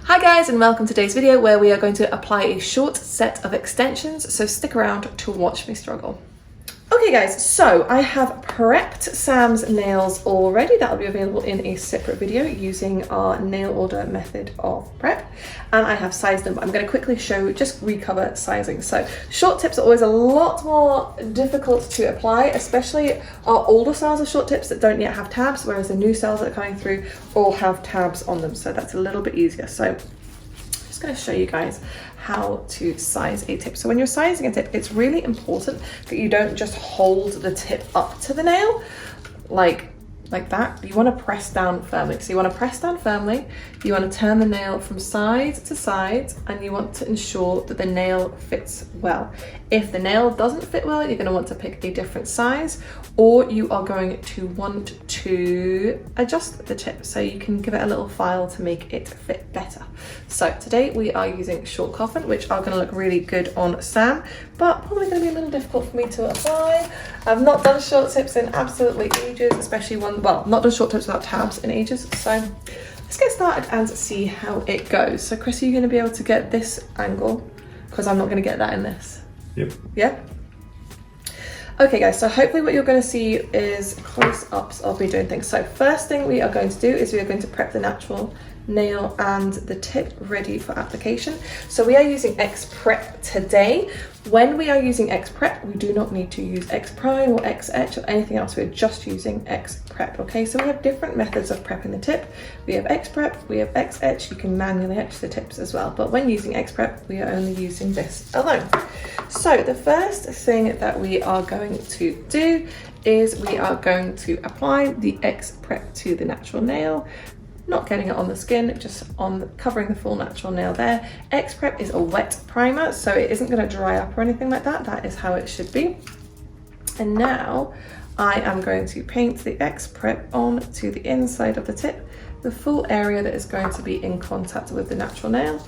Hi guys, and welcome to today's video where we are going to apply a short set of extensions, so stick around to watch me struggle. Okay guys, so I have prepped Sam's nails already. That'll be available in a separate video using our nail order method of prep, and I have sized them. I'm going to quickly recover sizing. So short tips are always a lot more difficult to apply, especially our older styles of short tips that don't yet have tabs, whereas the new styles that are coming through all have tabs on them, so that's a little bit easier. So I'm just going to show you guys how to size a tip. So when you're sizing a tip, it's really important that you don't just hold the tip up to the nail like that. You want to press down firmly. So you want to press down firmly, you want to turn the nail from side to side, and you want to ensure that the nail fits well. If the nail doesn't fit well, you're going to want to pick a different size, or you are going to want to adjust the tip so you can give it a little file to make it fit better. So today we are using short coffin, which are going to look really good on Sam, but probably going to be a little difficult for me to apply. I've not done short tips in absolutely ages, especially not done short tips without tabs in ages. So let's get started and see how it goes. So Chris, are you going to be able to get this angle? Because I'm not going to get that in this. Yep. Yeah? Okay guys, so hopefully what you're going to see is close-ups of me doing things. So first thing we are going to do is we are going to prep the natural nail and the tip ready for application. So we are using X Prep today. When we are using X Prep, we do not need to use X Prime or X Etch or anything else. We're just using X Prep, okay? So we have different methods of prepping the tip. We have X Prep, we have X Etch. You can manually etch the tips as well, but when using X Prep, we are only using this alone. So the first thing that we are going to do is we are going to apply the X Prep to the natural nail. Not getting it on the skin, just on covering the full natural nail there. X Prep is a wet primer, so it isn't going to dry up or anything like that. That is how it should be. And now I am going to paint the X Prep onto the inside of the tip, the full area that is going to be in contact with the natural nail.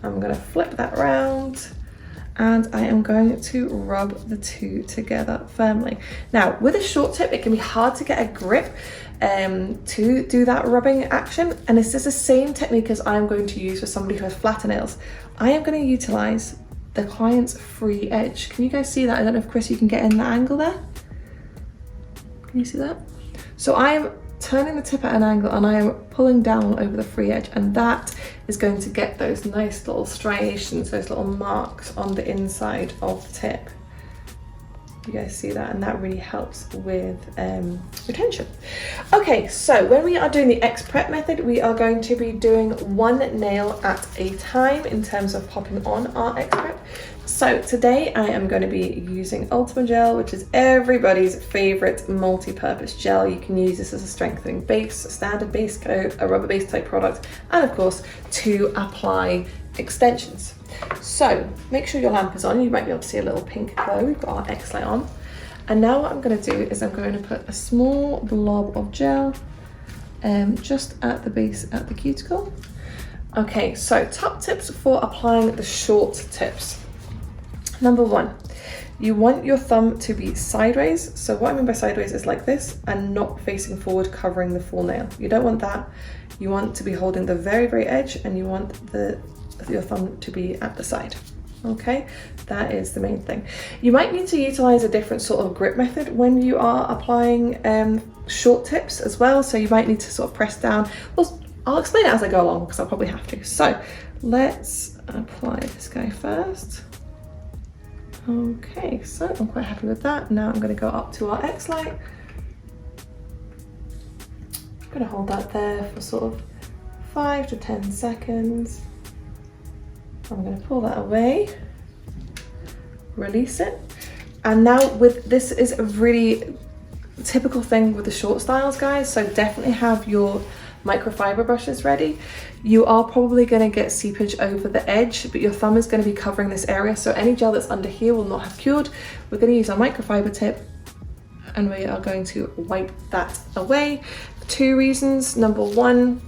I'm going to flip that around, and I am going to rub the two together firmly. Now, with a short tip, it can be hard to get a grip to do that rubbing action, and this is the same technique as I'm going to use for somebody who has flatter nails. I am going to utilize the client's free edge. Can you guys see that? I don't know if Chris, you can get in that angle there. Can you see that? So I am turning the tip at an angle and I am pulling down over the free edge, and that is going to get those nice little striations, those little marks on the inside of the tip. You guys see that? And that really helps with retention. Okay, so when we are doing the X Prep method, we are going to be doing one nail at a time in terms of popping on our X Prep. So today I am going to be using Ultima Gel, which is everybody's favorite multi-purpose gel. You can use this as a strengthening base, a standard base coat, a rubber base type product, and of course to apply extensions. So make sure your lamp is on. You might be able to see a little pink glow. We've got our X light on. And now what I'm going to do is I'm going to put a small blob of gel just at the base, at the cuticle. Okay, so top tips for applying the short tips. Number one, you want your thumb to be sideways. So what I mean by sideways is like this and not facing forward, covering the full nail. You don't want that. You want to be holding the very, very edge, and you want your thumb to be at the side. Okay, that is the main thing. You might need to utilize a different sort of grip method when you are applying short tips as well. So you might need to sort of press down. Well, I'll explain it as I go along because I'll probably have to. So let's apply this guy first. Okay, so I'm quite happy with that. Now I'm going to go up to our X light. I'm going to hold that there for sort of 5 to 10 seconds. I'm going to pull that away, release it. And now with this is a really typical thing with the short styles, guys. So definitely have your microfiber brushes ready. You are probably going to get seepage over the edge, but your thumb is going to be covering this area. So any gel that's under here will not have cured. We're going to use our microfiber tip and we are going to wipe that away for two reasons. Number one,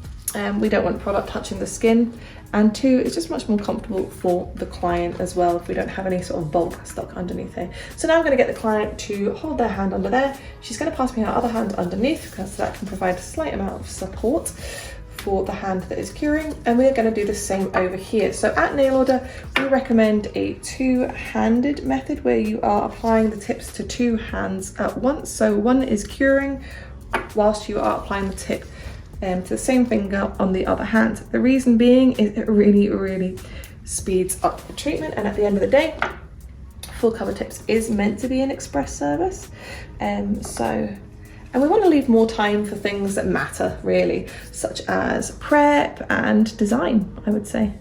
we don't want product touching the skin. And two, it's just much more comfortable for the client as well if we don't have any sort of bulk stuck underneath here. So now I'm going to get the client to hold their hand under there. She's going to pass me her other hand underneath because that can provide a slight amount of support for the hand that is curing, and we're going to do the same over here. So at nail order, we recommend a two-handed method where you are applying the tips to two hands at once. So one is curing whilst you are applying the tip to the same finger on the other hand. The reason being is it really speeds up the treatment, and at the end of the day, full cover tips is meant to be an express service. And we want to leave more time for things that matter, really, such as prep and design, I would say.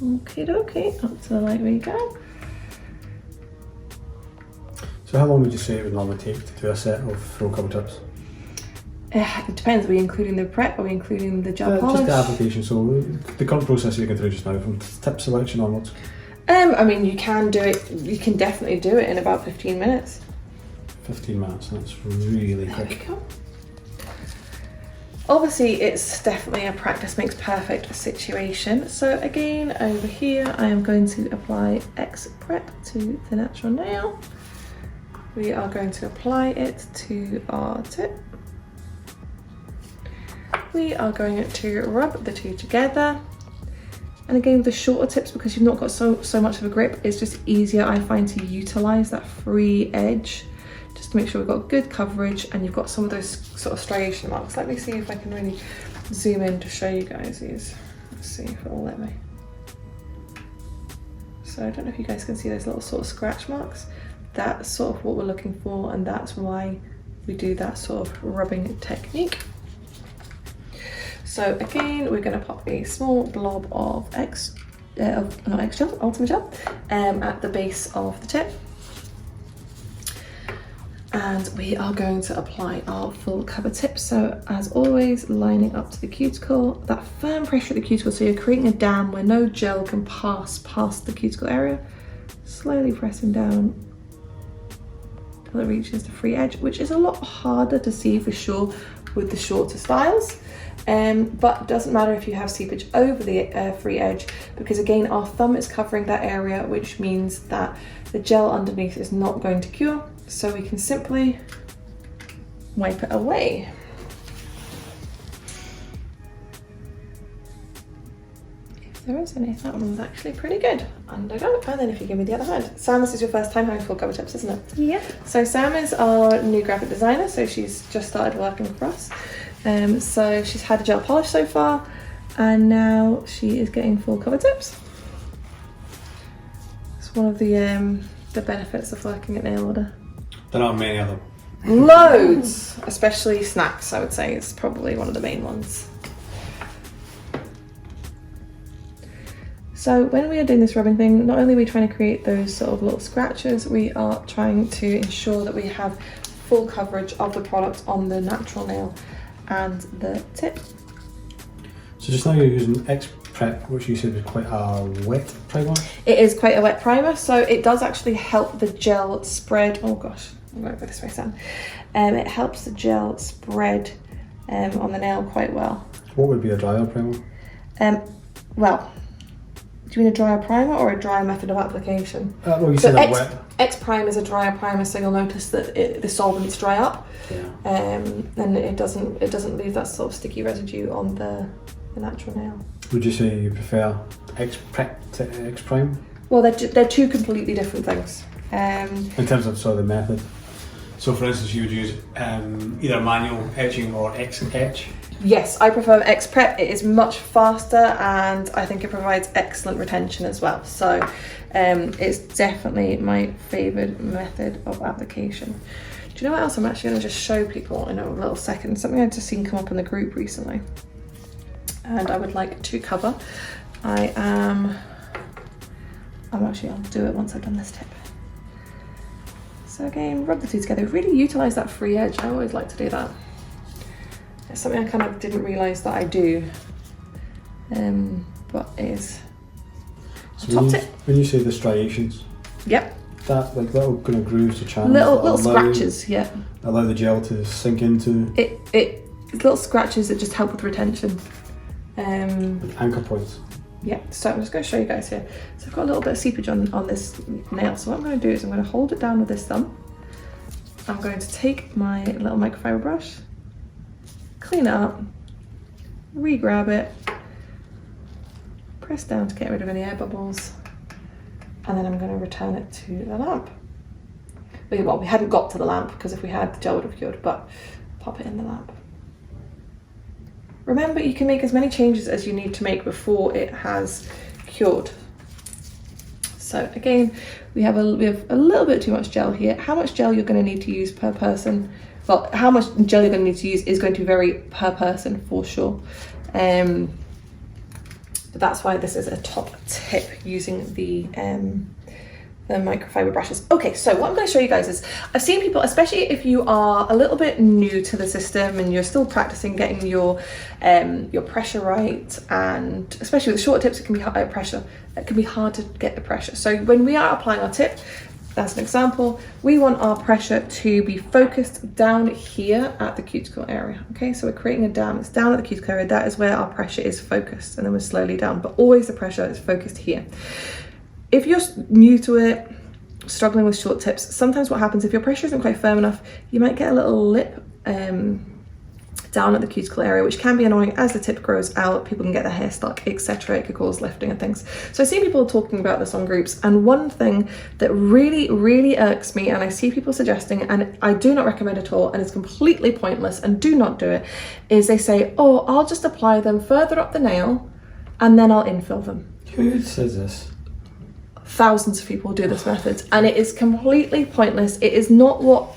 Okie dokie, up to the light we go. So how long would you say it would normally take to do a set of full cover tips? It depends. Are we including the prep? Are we including the gel polish? Just the application, so the current process you're going through just now, from tip selection onwards. I mean, you can do it, you can definitely do it in about 15 minutes. 15 minutes, that's really quick. There we go. Obviously, it's definitely a practice makes perfect situation. So again, over here, I am going to apply X Prep to the natural nail. We are going to apply it to our tip. We are going to rub the two together. And again, with the shorter tips, because you've not got so much of a grip, it's just easier, I find, to utilize that free edge, just to make sure we've got good coverage and you've got some of those sort of striation marks. Let me see if I can really zoom in to show you guys these. Let's see if it'll let me. So I don't know if you guys can see those little sort of scratch marks. That's sort of what we're looking for, and that's why we do that sort of rubbing technique. So again, we're going to pop a small blob of Ultimate Gel at the base of the tip. And we are going to apply our full cover tip. So as always, lining up to the cuticle, that firm pressure at the cuticle, so you're creating a dam where no gel can pass past the cuticle area. Slowly pressing down until it reaches the free edge, which is a lot harder to see for sure with the shorter styles. But it doesn't matter if you have seepage over the free edge, because again, our thumb is covering that area, which means that the gel underneath is not going to cure, so we can simply wipe it away. If there is any, that one's actually pretty good. And I don't. And then if you give me the other hand. Sam, this is your first time having full cover tips, isn't it? Yeah. So Sam is our new graphic designer, so she's just started working for us. So she's had a gel polish so far, and now she is getting full cover tips. It's one of the benefits of working at nail order. There aren't many of them. Loads, especially snacks. I would say is probably one of the main ones. So when we are doing this rubbing thing, not only are we trying to create those sort of little scratches, we are trying to ensure that we have full coverage of the product on the natural nail and the tip. So just now you're using X Prep, which you said was quite a wet primer? It is quite a wet primer, so it does actually help the gel spread. Oh gosh, I'm going to go this way, Sam. It helps the gel spread on the nail quite well. What would be a drier primer? Well, do you mean a drier primer or a drier method of application? Well, you said wet. X Prime is a drier primer, so you'll notice that the solvents dry up, and it doesn't leave that sort of sticky residue on the natural nail. Would you say you prefer X Prep to X Prime? Well, they're two completely different things. In terms of sort of the method. So, for instance, you would use either manual etching or X etch. Yes, I prefer X Prep. It is much faster, and I think it provides excellent retention as well. So it's definitely my favourite method of application. Do you know what else I'm actually going to just show people in a little second? Something I've just seen come up in the group recently, and I would like to cover. I'll do it once I've done this tip. So again, rub the two together. Really utilise that free edge. I always like to do that. It's something I kind of didn't realise that I do, but it is a top tip. When you say the striations, yep, that like little kind of grooves or channels, little scratches, yeah, allow the gel to sink into it. Little scratches that just help with retention. Anchor points. Yeah, so I'm just going to show you guys here. So I've got a little bit of seepage on this nail. So what I'm going to do is I'm going to hold it down with this thumb, I'm going to take my little microfiber brush, clean it up, re-grab it, press down to get rid of any air bubbles, and then I'm going to return it to the lamp. Well, we hadn't got to the lamp because if we had, the gel would have cured, but pop it in the lamp. Remember, you can make as many changes as you need to make before it has cured. So again, we have a little bit too much gel here. How much gel you're going to need to use per person, well, how much gel you're going to need to use is going to vary per person for sure. But that's why this is a top tip, using the microfiber brushes. Okay, so what I'm going to show you guys is, I've seen people, especially if you are a little bit new to the system and you're still practicing getting your pressure right, and especially with short tips, it can be hard to get the pressure. So when we are applying our tip, as an example, we want our pressure to be focused down here at the cuticle area. Okay, so we're creating a dam. It's down at the cuticle area. That is where our pressure is focused, and then we're slowly down, but always the pressure is focused here. If you're new to it, struggling with short tips, sometimes what happens, if your pressure isn't quite firm enough, you might get a little lip down at the cuticle area, which can be annoying. As the tip grows out, people can get their hair stuck, etc. It could cause lifting and things. So I see people talking about this on groups, and one thing that really irks me, and I see people suggesting, and I do not recommend at all, and it's completely pointless, and do not do it, is they say, oh, I'll just apply them further up the nail and then I'll infill them. Who says this? Thousands of people do this method, and it is completely pointless. It is not what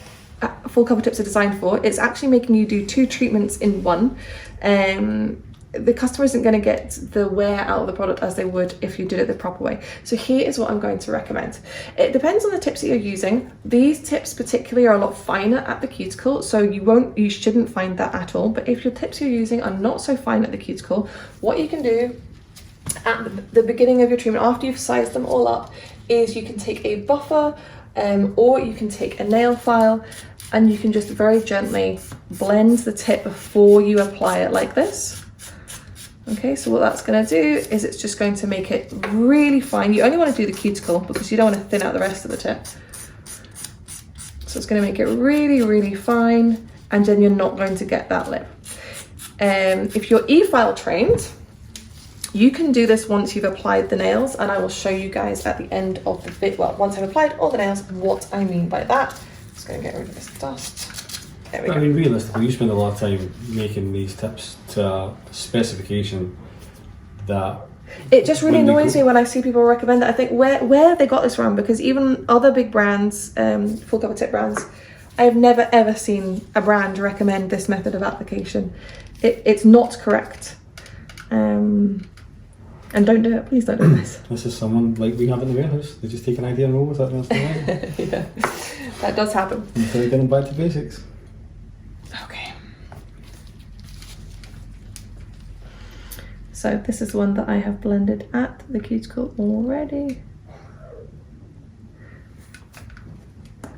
full cover tips are designed for. It's actually making you do 2 treatments in one. The customer isn't going to get the wear out of the product as they would if you did it the proper way. So here is what I'm going to recommend. It depends on the tips that you're using. These tips particularly are a lot finer at the cuticle, so you shouldn't find that at all. But if your tips you're using are not so fine at the cuticle, what you can do at the beginning of your treatment, after you've sized them all up, is you can take a buffer or you can take a nail file, and you can just very gently blend the tip before you apply it like this. Okay, so what that's going to do is it's just going to make it really fine. You only want to do the cuticle because you don't want to thin out the rest of the tip. So it's going to make it really fine, and then you're not going to get that lip. If you're e-file trained, you can do this once you've applied the nails, and I will show you guys at the end of the video, well, once I've applied all the nails, what I mean by that. Just going to get rid of this dust. There we go. I mean, realistically, you spend a lot of time making these tips to a specification that... It just really annoys me when I see people recommend it. I think, where they got this from, because even other big brands, full cover tip brands, I have never ever seen a brand recommend this method of application. It's not correct. And don't do it, please don't do this. This is someone like we have in the warehouse. They just take an idea and roll with it, and that's the way. Yeah, that does happen. Until getting back to basics. Okay. So this is the one that I have blended at the cuticle already.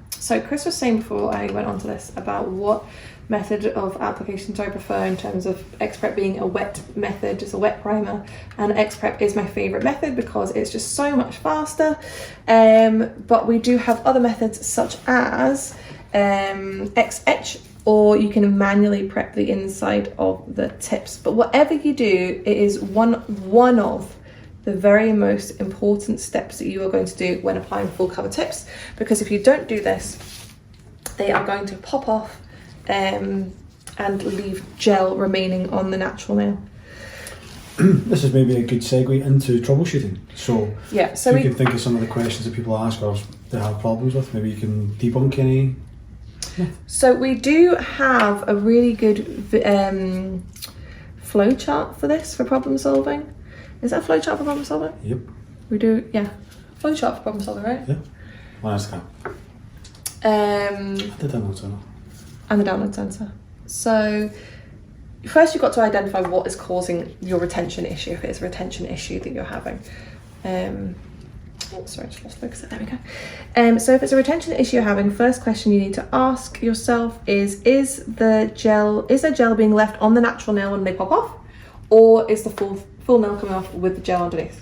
So Chris was saying before I went on to this about what method of application do I prefer in terms of X-Prep being a wet method, just a wet primer, and X-Prep is my favourite method because it's just so much faster. But we do have other methods such as X-Etch, or you can manually prep the inside of the tips. But whatever you do, it is one of the very most important steps that you are going to do when applying full cover tips, because if you don't do this, they are going to pop off and leave gel remaining on the natural nail. This is maybe a good segue into troubleshooting. So yeah, so you can think of some of the questions that people ask or they have problems with. Maybe you can debunk any. Yeah. So we do have a really good flow chart for this, for problem solving. Is that a flow chart for problem solving? Yep. We do, yeah. Flow chart for problem solving, right? Yeah. Well, that's kind. The download center. And the download sensor. So first you've got to identify what is causing your retention issue, if it's a retention issue that you're having. Oh, sorry, I just lost focus. There we go. So if it's a retention issue you're having, first question you need to ask yourself is the gel being left on the natural nail when they pop off, or is the full nail coming off with the gel underneath?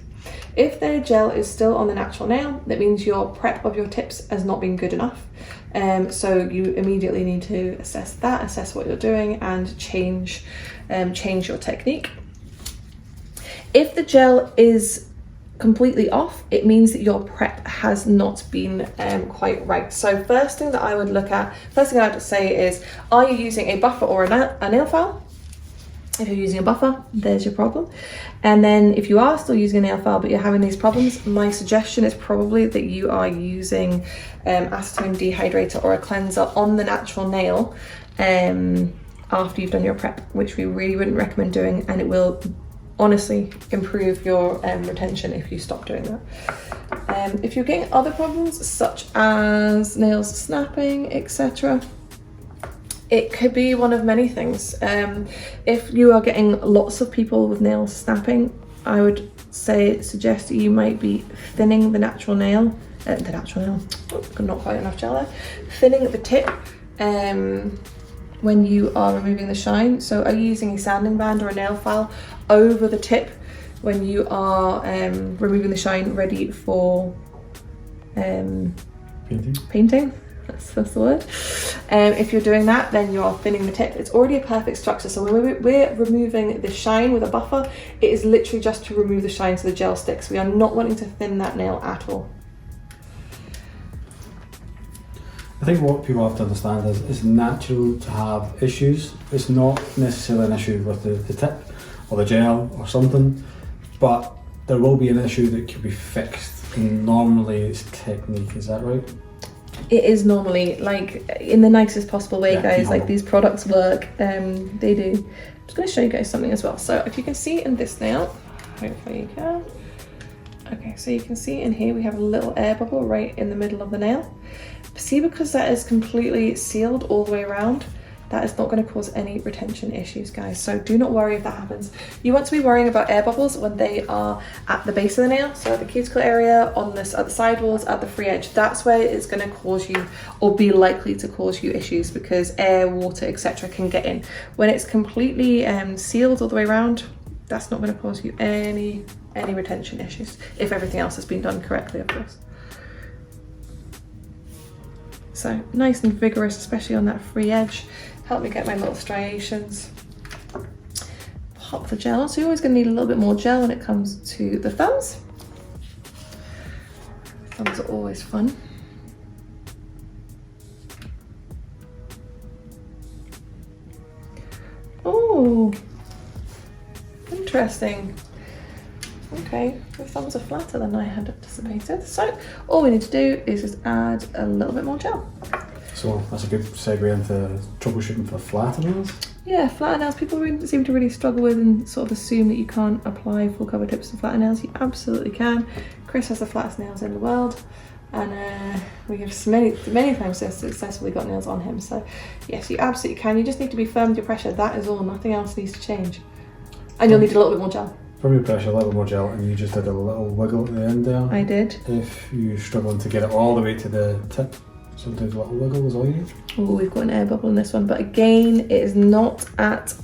If the gel is still on the natural nail, that means your prep of your tips has not been good enough. So you immediately need to assess that, assess what you're doing, and change your technique. If the gel is completely off, it means that your prep has not been quite right. So first thing I would say is, are you using a buffer or a nail file? If you're using a buffer, there's your problem. And then if you are still using a nail file but you're having these problems, my suggestion is probably that you are using acetone dehydrator or a cleanser on the natural nail after you've done your prep, which we really wouldn't recommend doing, and it will honestly improve your retention if you stop doing that. If you're getting other problems such as nails snapping, etc., it could be one of many things. If you are getting lots of people with nails snapping, I would suggest that you might be thinning the natural nail. Not quite enough gel there. Thinning the tip when you are removing the shine. So are you using a sanding band or a nail file over the tip when you are removing the shine, ready for painting? That's the word. If you're doing that, then you're thinning the tip. It's already a perfect structure. So when we're removing the shine with a buffer, it is literally just to remove the shine so the gel sticks. We are not wanting to thin that nail at all. I think what people have to understand is it's natural to have issues. It's not necessarily an issue with the tip or the gel or something, but there will be an issue that can be fixed. And normally it's technique, is that right? It is normally, like, in the nicest possible way, guys. Like, these products work, they do. I'm just going to show you guys something as well. So if you can see in this nail, hopefully you can. Okay, so you can see in here we have a little air bubble right in the middle of the nail. See, because that is completely sealed all the way around, that is not going to cause any retention issues, guys. So do not worry if that happens. You want to be worrying about air bubbles when they are at the base of the nail, so at the cuticle area, at the sidewalls, at the free edge. That's where it's going to cause you, or be likely to cause you, issues, because air, water, etc. can get in. When it's completely sealed all the way around, that's not going to cause you any retention issues, if everything else has been done correctly, of course. So nice and vigorous, especially on that free edge. Help me get my little striations. Pop the gel. So you're always going to need a little bit more gel when it comes to the thumbs. Thumbs are always fun. Oh, interesting. Okay, the thumbs are flatter than I had anticipated. So all we need to do is just add a little bit more gel. So that's a good segue into troubleshooting for flatter nails. Yeah, flatter nails, people seem to really struggle with and sort of assume that you can't apply full cover tips to flatter nails. You absolutely can. Chris has the flattest nails in the world, and we have many times successfully got nails on him. So yes, you absolutely can. You just need to be firm with your pressure. That is all. Nothing else needs to change. And you'll need a little bit more gel. Firm your pressure, a little bit more gel, and you just did a little wiggle at the end there. I did. If you're struggling to get it all the way to the tip, sometimes a little wiggle is all you need. Oh, we've got an air bubble in this one, but again, it is not at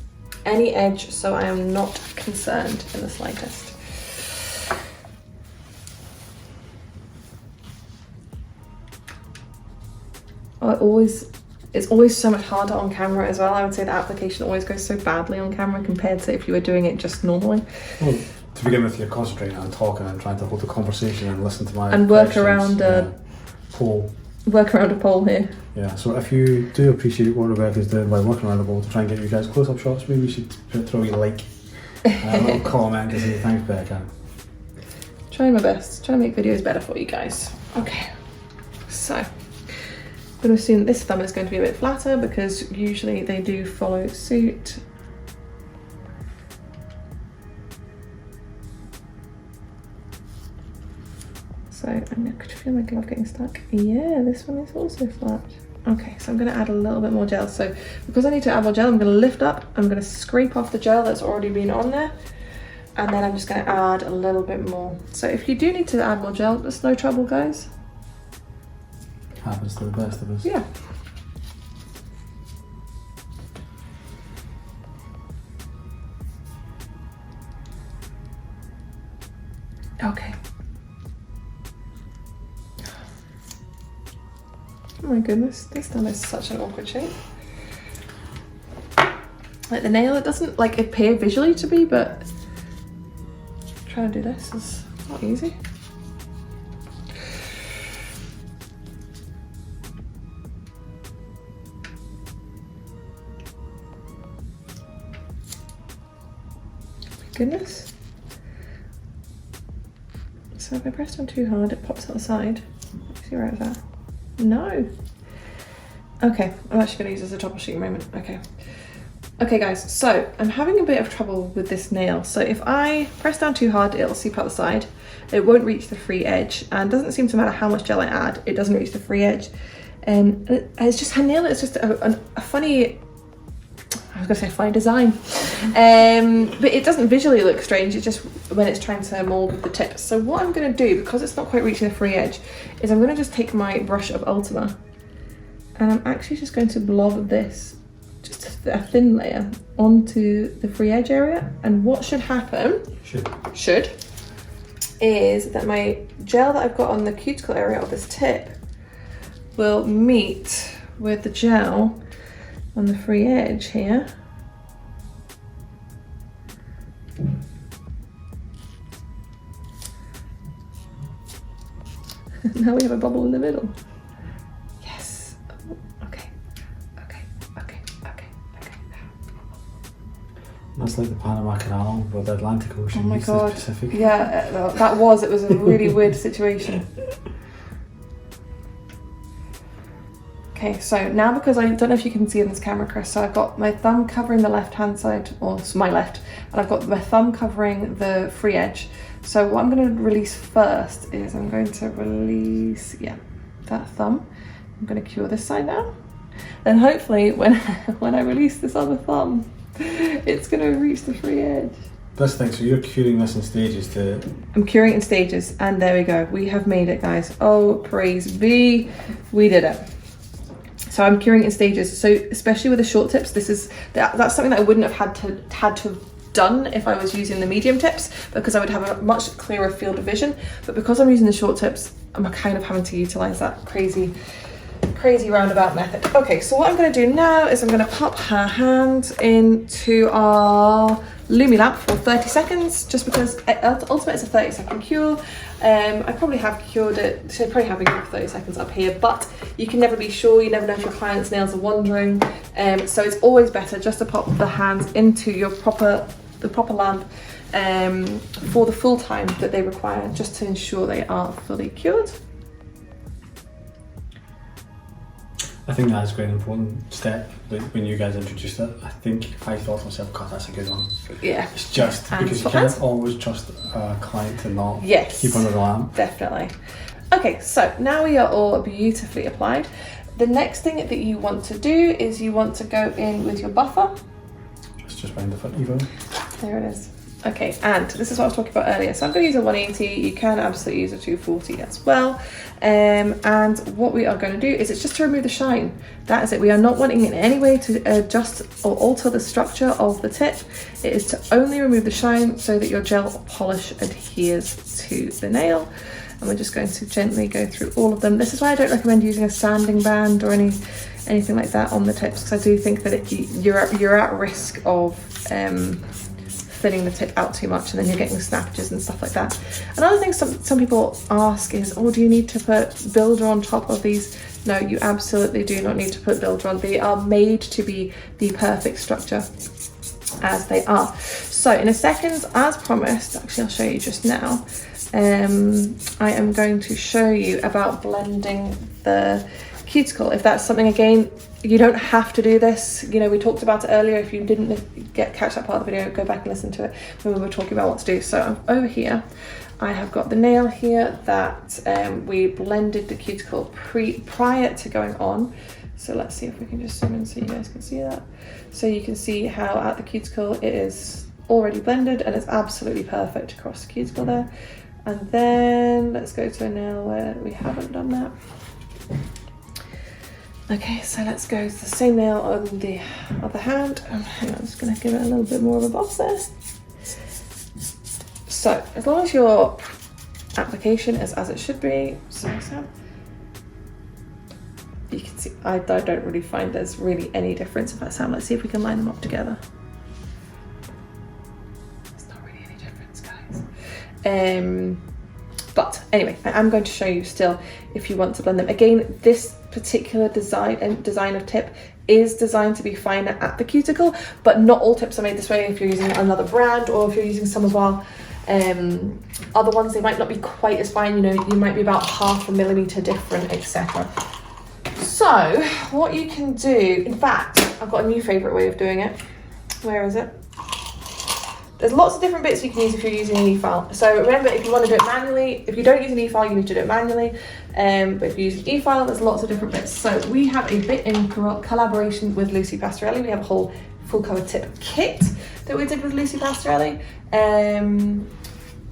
any edge, so I am not concerned in the slightest. It's always so much harder on camera as well. I would say the application always goes so badly on camera compared to if you were doing it just normally. Well, to begin with, you're concentrating on talking and trying to hold a conversation and listen to my and work around a pole. Work around a pole here. Yeah, so if you do appreciate what Rebecca's doing by working around the pole to try and get you guys close-up shots, maybe we should throw you a like, a little comment to say thanks, Bekka. Trying my best. Trying to make videos better for you guys. Okay, so I'm going to assume this thumb is going to be a bit flatter because usually they do follow suit. So I could feel my glove getting stuck. Yeah, this one is also flat. Okay, so I'm going to add a little bit more gel. So because I need to add more gel, I'm going to lift up, I'm going to scrape off the gel that's already been on there, and then I'm just going to add a little bit more. So if you do need to add more gel, there's no trouble, guys. Happens to the best of us. Yeah. Okay. Oh my goodness, this nail is such an awkward shape. Like the nail, it doesn't like appear visually to me, but trying to do this is not easy. Goodness. So if I press down too hard, it pops out the side. See where it's at? No. Okay, I'm actually going to use this as a troubleshooting moment. Okay. Okay guys, so I'm having a bit of trouble with this nail. So if I press down too hard, it'll seep out the side. It won't reach the free edge, and it doesn't seem to matter how much gel I add, it doesn't reach the free edge. And it's just, her nail is just a funny, I was gonna say funny design. But it doesn't visually look strange, it's just when it's trying to mold the tip. So what I'm gonna do, because it's not quite reaching the free edge, is I'm gonna just take my brush of Ultima, and I'm actually just going to blob this, just a thin layer, onto the free edge area. And what should happen, should, is that my gel that I've got on the cuticle area of this tip will meet with the gel on the free edge here. Now we have a bubble in the middle. Yes. Okay. Okay. Okay. Okay. Okay. That's like the Panama Canal with the Atlantic Ocean. Oh my god. Pacific. Yeah, that was. It was a really weird situation. Okay, so now because I don't know if you can see in this camera, Chris, so I've got my thumb covering the left-hand side, or my left, and I've got my thumb covering the free edge. So what I'm going to release first is I'm going to release, yeah, that thumb. I'm going to cure this side now. Then hopefully when I release this other thumb, it's going to reach the free edge. This thing, so you're curing this in stages to... I'm curing it in stages, and there we go. We have made it, guys. Oh, praise be. We did it. So I'm curing it in stages. So especially with the short tips, that's something that I wouldn't have had to have done if I was using the medium tips, because I would have a much clearer field of vision. But because I'm using the short tips, I'm kind of having to utilize that crazy roundabout method. Okay, so what I'm going to do now is I'm going to pop her hand into our Lumi lamp for 30 seconds, just because ultimately it's a 30-second cure. I probably have cured it, so probably have been cured for 30 seconds up here, but you can never be sure. You never know if your client's nails are wandering, so it's always better just to pop the hands into your proper lamp for the full time that they require, just to ensure they are fully cured. I think that is quite an important step when you guys introduced it. I think I thought to myself, God, that's a good one. Yeah. It's just because you can't always trust a client to not keep under the lamp. Definitely. Okay, so now we are all beautifully applied. The next thing that you want to do is you want to go in with your buffer. It's just behind the foot, Evo. There it is. Okay, and this is what I was talking about earlier. So I'm going to use a 180. You can absolutely use a 240 as well. And what we are going to do is it's just to remove the shine. That is it. We are not wanting in any way to adjust or alter the structure of the tip. It is to only remove the shine so that your gel polish adheres to the nail. And we're just going to gently go through all of them. This is why I don't recommend using a sanding band or anything like that on the tips, because I do think that you're at risk of thinning the tip out too much, and then you're getting snappages and stuff like that. Another thing some people ask is, oh, do you need to put builder on top of these? No, you absolutely do not need to put builder on. They are made to be the perfect structure as they are. So in a second, as promised, actually I'll show you just now, I am going to show you about blending the cuticle. If that's something, again, you don't have to do this. You know, we talked about it earlier. If you didn't catch that part of the video, go back and listen to it when we were talking about what to do. So I'm over here. I have got the nail here that we blended the cuticle prior to going on. So let's see if we can just zoom in so you guys can see that. So you can see how at the cuticle it is already blended and it's absolutely perfect across the cuticle there. And then let's go to a nail where we haven't done that. Okay, so let's go to the same nail on the other hand. Hang on, I'm just going to give it a little bit more of a boss there. So as long as you're application is as it should be. So you can see I don't really find there's really any difference in that sound. Let's see if we can line them up together. There's not really any difference, guys. But anyway, I am going to show you still if you want to blend them. Again, this particular design of tip is designed to be finer at the cuticle, but not all tips are made this way. If you're using another brand or if you're using some of our other ones, they might not be quite as fine, you know, you might be about 0.5 millimeter different, etc. So what you can do, in fact, I've got a new favourite way of doing it. Where is it? There's lots of different bits you can use if you're using an e-file. So remember, if you want to do it manually, if you don't use an e-file, you need to do it manually. But if you use an e-file, there's lots of different bits. So we have a bit in collaboration with Lucy Pastorelli. We have a whole full cover tip kit that we did with Lucy Pastorelli.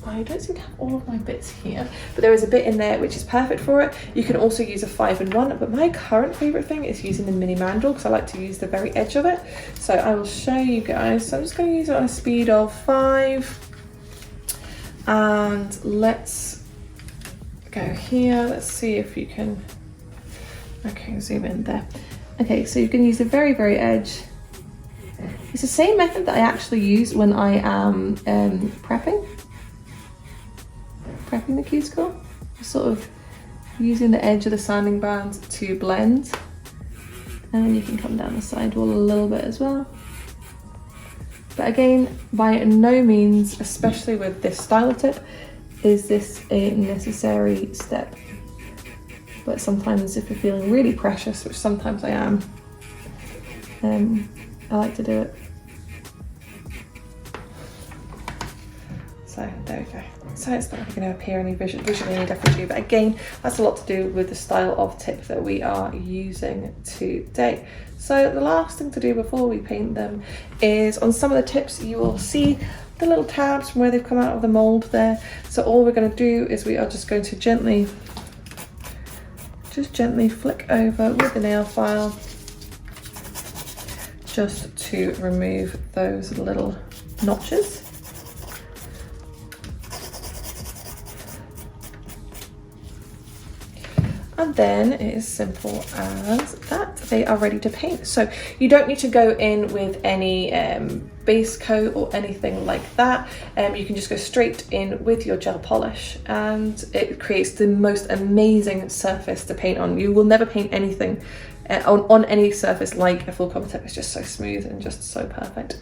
I don't seem to have all of my bits here, but there is a bit in there which is perfect for it. You can also use a 5-in-1, but my current favourite thing is using the mini mandrel because I like to use the very edge of it. So I will show you guys. So I'm just going to use it on a speed of 5. And let's go here. Let's see if you can, okay, zoom in there. Okay, so you can use the very, very edge. It's the same method that I actually use when I am prepping the cuticle, sort of using the edge of the sanding band to blend, and then you can come down the sidewall a little bit as well. But again, by no means, especially with this style of tip, is this a necessary step. But sometimes if you're feeling really precious, which sometimes I am, I like to do it. So there we go. So it's not going to appear any visually any different to you, but again, that's a lot to do with the style of tip that we are using today. So the last thing to do before we paint them is on some of the tips you will see the little tabs from where they've come out of the mold there. So all we're going to do is we are just going to gently flick over with the nail file just to remove those little notches. And then it is simple as that. They are ready to paint. So you don't need to go in with any base coat or anything like that. You can just go straight in with your gel polish and it creates the most amazing surface to paint on. You will never paint anything on any surface like a full cover tip. It's just so smooth and just so perfect.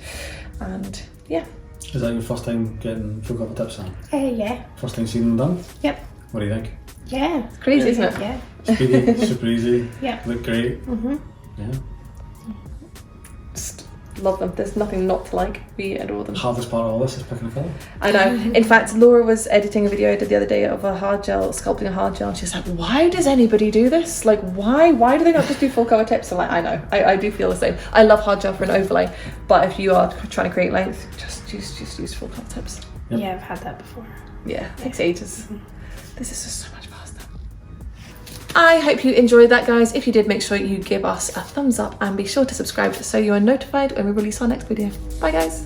And yeah. Is that your first time getting full cover tips on? Yeah. First time seeing them done? Yep. What do you think? Yeah. It's crazy, isn't it? Yeah. Speedy, super easy. Yeah. Look great. Mm-hmm. Yeah. Just love them. There's nothing not to like. We adore them. Hardest part of all this is picking a colour. I know. In fact, Laura was editing a video I did the other day of a hard gel, sculpting a hard gel, and she's like, why does anybody do this? Like, why do they not just do full cover tips? I'm like, I know. I do feel the same. I love hard gel for an overlay, but if you are trying to create length, just use full cover tips. Yep. Yeah, I've had that before. Yeah, it takes ages. This is just so much faster. I hope you enjoyed that, guys. If you did, make sure you give us a thumbs up and be sure to subscribe so you are notified when we release our next video. Bye, guys.